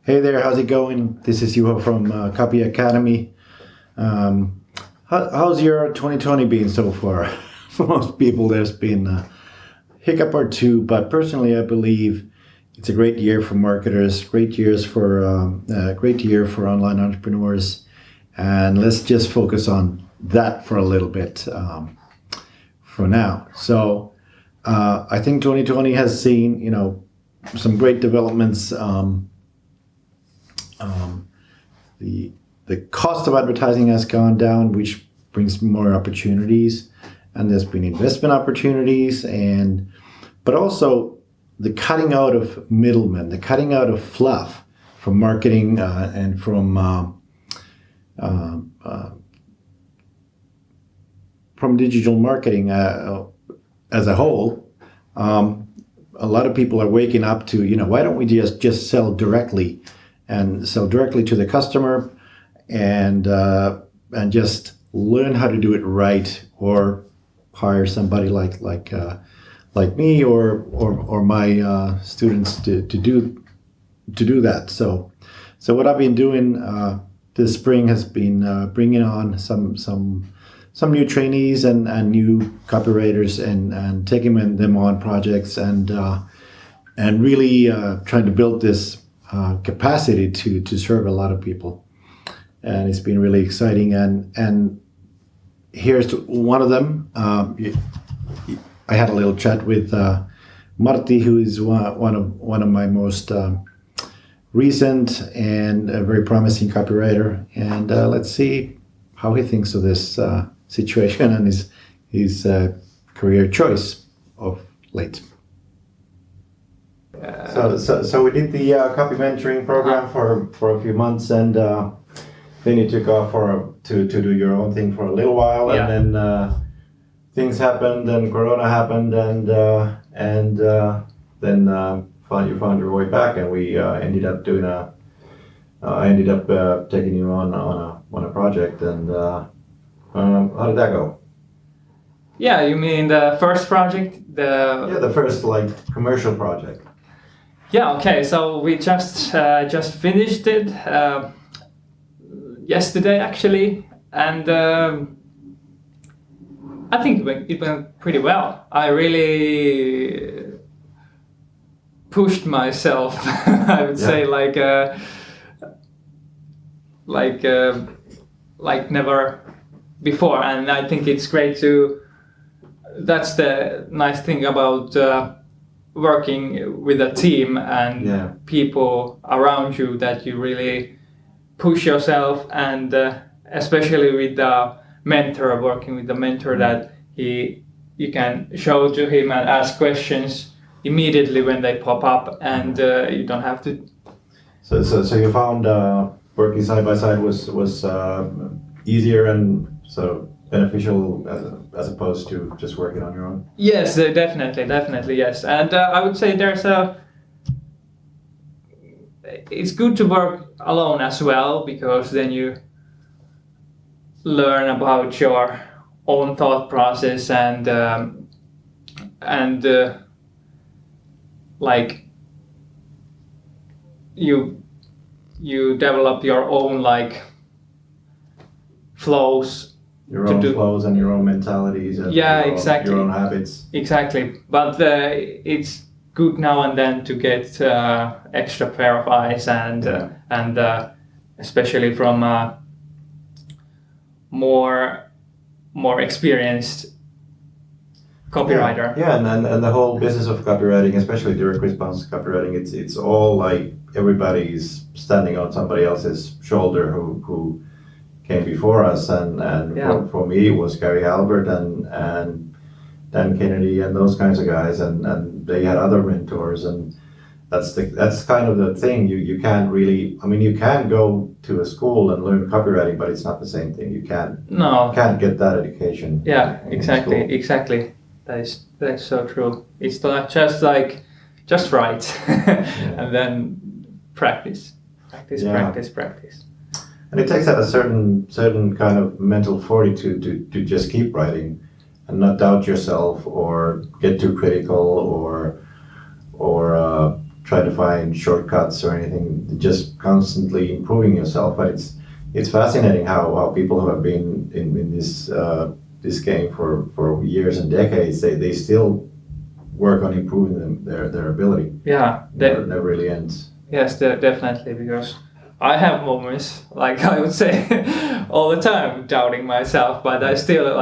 Hey there, how's it going? This is Juho from Copy Academy. How's your 2020 been so far? For most people, there's been a hiccup or two, but personally, I believe it's a great year for marketers, great year for online entrepreneurs, and let's just focus on that for a little bit for now. So, I think 2020 has seen, some great developments. The cost of advertising has gone down, which brings more opportunities, and there's been investment opportunities, but also the cutting out of middlemen, the cutting out of fluff from marketing and from digital marketing as a whole. A lot of people are waking up to, why don't we just sell directly and sell directly to the customer and just learn how to do it right, or hire somebody like me or my students to do that. So what I've been doing this spring has been bringing on some new trainees and new copywriters and taking them on projects and really trying to build this capacity to serve a lot of people, and it's been really exciting. And here's one of them. I had a little chat with Marty, who is one of my most recent and very promising copywriter. And let's see how he thinks of this situation and his career choice of late. So we did the copy mentoring program for a few months, and then you took off to do your own thing for a little while, and then things happened, and Corona happened, and then you found your way back, and we ended up doing taking you on a project, and how did that go? Yeah, you mean the first project? The first commercial project. Yeah, okay, so we just finished it yesterday actually, and I think it went pretty well. I really pushed myself, I would say, like never before, and I think it's great that's the nice thing about working with a team and people around you, that you really push yourself, and especially with the mentor, working with the mentor, that you can show to him and ask questions immediately when they pop up, and you don't have to. So you found working side by side was easier and so beneficial as opposed to just working on your own? Yes, definitely, yes. And I would say it's good to work alone as well, because then you learn about your own thought process and like you develop your own flows. Your own flows and your own mentalities and exactly. Your own habits. Exactly, but it's good now and then to get extra pair of eyes and especially from more experienced copywriter. Yeah, and the whole business of copywriting, especially direct response copywriting, it's all like everybody's standing on somebody else's shoulder who came before us, and for me it was Gary Halbert and Dan Kennedy and those kinds of guys, and they had other mentors, and that's kind of the thing. You can't really, you can go to a school and learn copywriting, but it's not the same thing. You can't get that education. Yeah, exactly. That's so true. It's not just write and then practice. And it takes a certain kind of mental fortitude to just keep writing and not doubt yourself or get too critical or try to find shortcuts or anything. Just constantly improving yourself. But it's fascinating how people who have been in this game for years and decades, they still work on improving their ability. Yeah, never really ends. Yes, definitely, because I have moments, like I would say, all the time doubting myself, but I still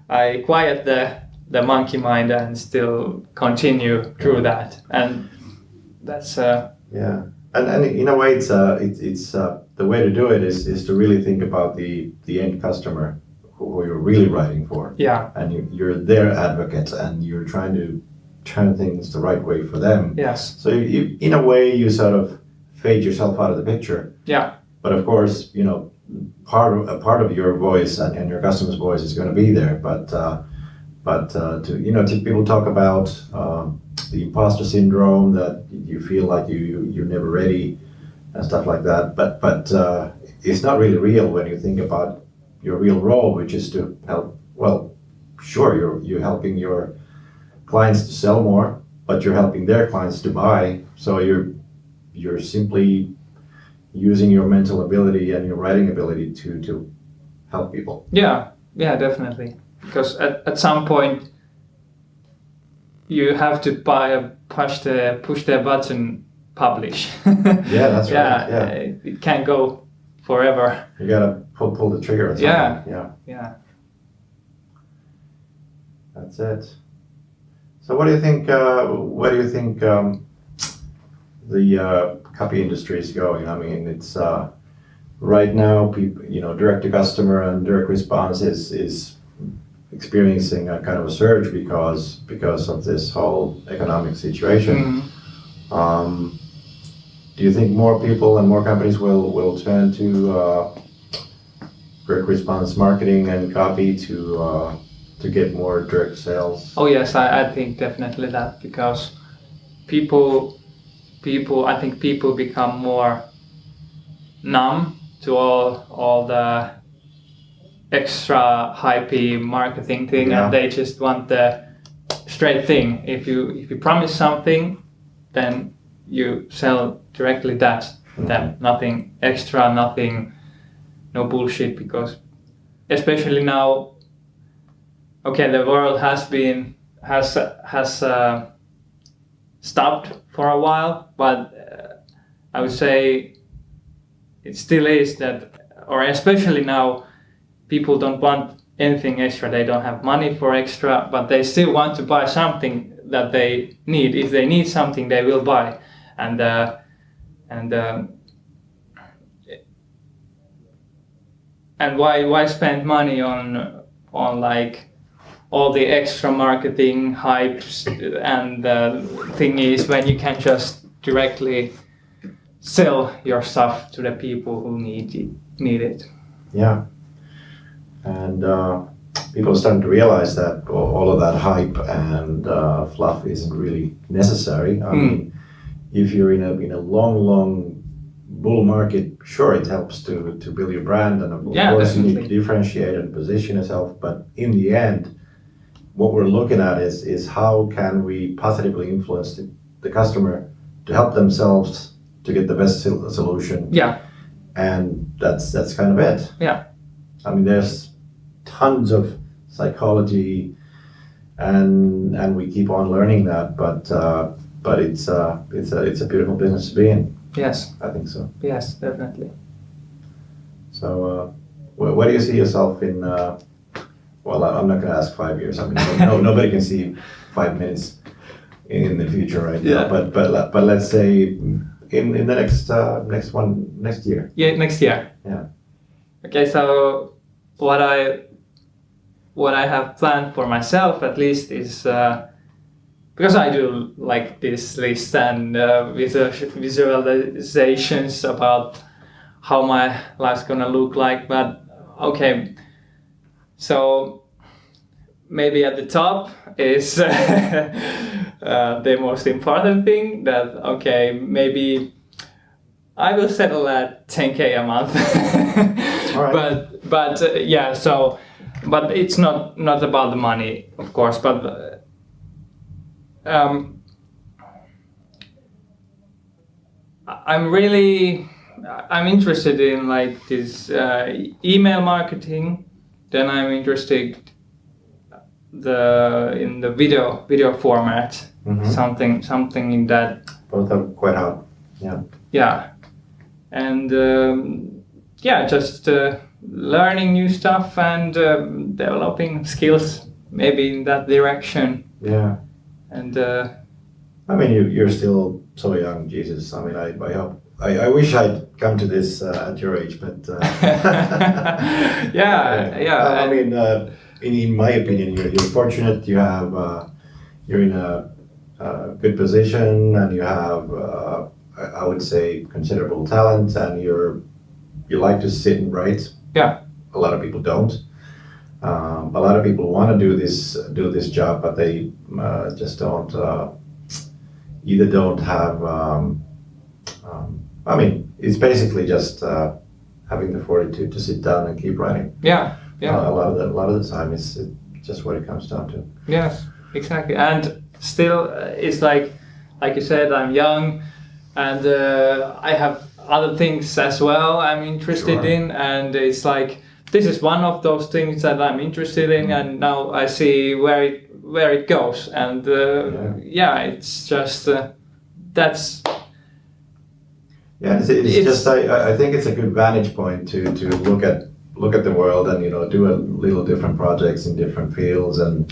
I quiet the monkey mind and still continue through that, and that's yeah. And in a way, it's the way to do it is to really think about the end customer who you're really writing for. Yeah. And you're their advocate, and you're trying to turn things the right way for them. Yes. So you, in a way, you sort of fade yourself out of the picture. Yeah. But of course, a part of your voice and your customer's voice is going to be there. But to people talk about the imposter syndrome, that you feel like you're never ready and stuff like that. But it's not really real when you think about your real role, which is to help. Well, sure, you're helping your clients to sell more, but you're helping their clients to buy. So you're simply using your mental ability and your writing ability to help people. Yeah, definitely. Because at some point you have to push the button, publish. Yeah, that's right. Yeah, it can't go forever. You gotta pull the trigger at some point. Yeah. That's it. So what do you think? Where do you think the copy industry is going? I mean, it's right now, people, direct to customer and direct response is experiencing a kind of a surge because of this whole economic situation. Mm-hmm. Do you think more people and more companies will turn to direct response marketing and copy to get more direct sales? Oh yes, I think definitely that, because people become more numb to all the extra hypey marketing thing, and they just want the straight thing. If you promise something, then you sell directly that. Mm-hmm. Then nothing extra, no bullshit, because especially now, okay, the world has stopped for a while, but I would say it still is that, or especially now, people don't want anything extra. They don't have money for extra, but they still want to buy something that they need. If they need something, they will buy, and why spend money on like all the extra marketing hypes and thingies when you can just directly sell your stuff to the people who need it. Yeah, and people are starting to realize that all of that hype and fluff isn't really necessary. I mean, if you're in a long bull market, sure, it helps to build your brand, and of course definitely. You need to differentiate and position yourself. But in the end, what we're looking at is how can we positively influence the customer to help themselves to get the best solution. Yeah. And that's kind of it. Yeah. I mean, there's tons of psychology, and we keep on learning that, but it's a beautiful business to be in. Yes. I think so. Yes, definitely. So, where do you see yourself in? Well, I'm not going to ask 5 years. I mean, nobody can see 5 minutes in the future right now. But let's say in the next year. Yeah, next year. Yeah. Okay, so what I have planned for myself, at least, is because I do like this list and visualizations about how my life's gonna look like. But okay, so maybe at the top is the most important thing, that okay, maybe I will settle at 10K a month. All right. But yeah, so but it's not about the money, of course, but I'm interested in like this email marketing. Then I'm interested in the video format, something in that. Both are quite hot. Yeah. Yeah, and just learning new stuff and developing skills, maybe in that direction. Yeah. And I mean, you're still so young, Jesus. I mean, I hope. I wish I'd come to this at your age, but yeah. I mean, in my opinion, you're fortunate. You're in a good position, and you have, I would say, considerable talent, and you like to sit and write. Yeah. A lot of people don't. A lot of people want to do this job, but they just don't. Either don't have. I mean, it's basically just having the fortitude to sit down and keep writing. Yeah. A lot of the time, it's just what it comes down to. Yes, exactly. And still, it's like you said, I'm young, and I have other things as well I'm interested in, and it's like this is one of those things that I'm interested in, and now I see where it goes, and it's just that's. Yeah, it's just I think it's a good vantage point to look at the world and do a little different projects in different fields and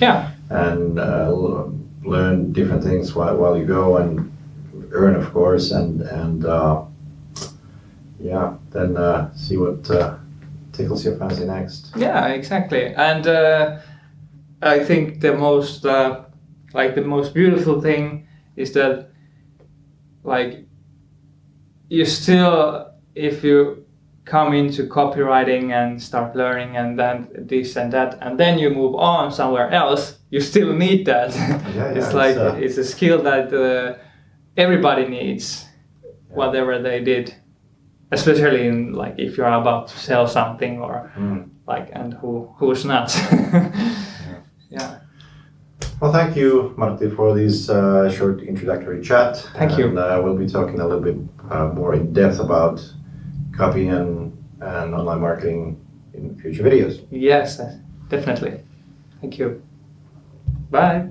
learn different things while you go and earn, of course, and then see what tickles your fancy next. Yeah, exactly. And I think the most beautiful thing is that like you still, if you come into copywriting and start learning and then this and that, and then you move on somewhere else, you still need that. It's a skill that everybody needs, whatever they did, especially in like if you're about to sell something or and who's not. Yeah. Well, thank you, Marty, for this short introductory chat. Thank you. And we'll be talking a little bit more in depth about copy and online marketing in future videos. Yes, definitely. Thank you. Bye.